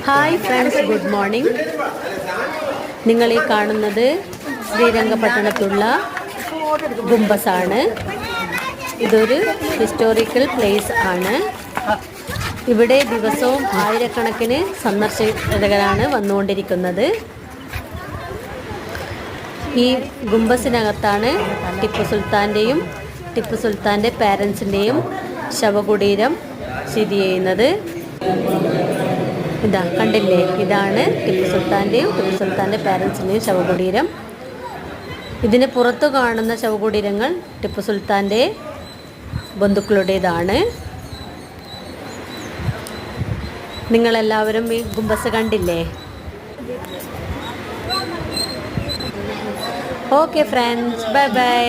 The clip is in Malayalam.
Hi friends, good morning. നിങ്ങളീ കാണുന്നത് ശ്രീരംഗപട്ടണത്തുള്ള ഗുംബസാണ്. ഇതൊരു ഹിസ്റ്റോറിക്കൽ പ്ലേസ് ആണ്. ഇവിടെ ദിവസവും ആയിരക്കണക്കിന് സന്ദർശകരാണ് വന്നുകൊണ്ടിരിക്കുന്നത്. ഈ ഗുംബസിനകത്താണ് ടിപ്പു സുൽത്താൻ്റെ പാരൻസിൻ്റെയും ശവകുടീരം സ്ഥിതി ചെയ്യുന്നത്. ഇതാ കണ്ടില്ലേ, ഇതാണ് ടിപ്പു സുൽത്താൻ്റെ പാരൻസിൻ്റെയും ശവകുടീരം. ഇതിന് പുറത്തു കാണുന്ന ശവകുടീരങ്ങൾ ടിപ്പു സുൽത്താൻ്റെ ബന്ധുക്കളുടേതാണ്. നിങ്ങളെല്ലാവരും ഈ ഗുംബസ് കണ്ടില്ലേ? Okay friends, bye bye.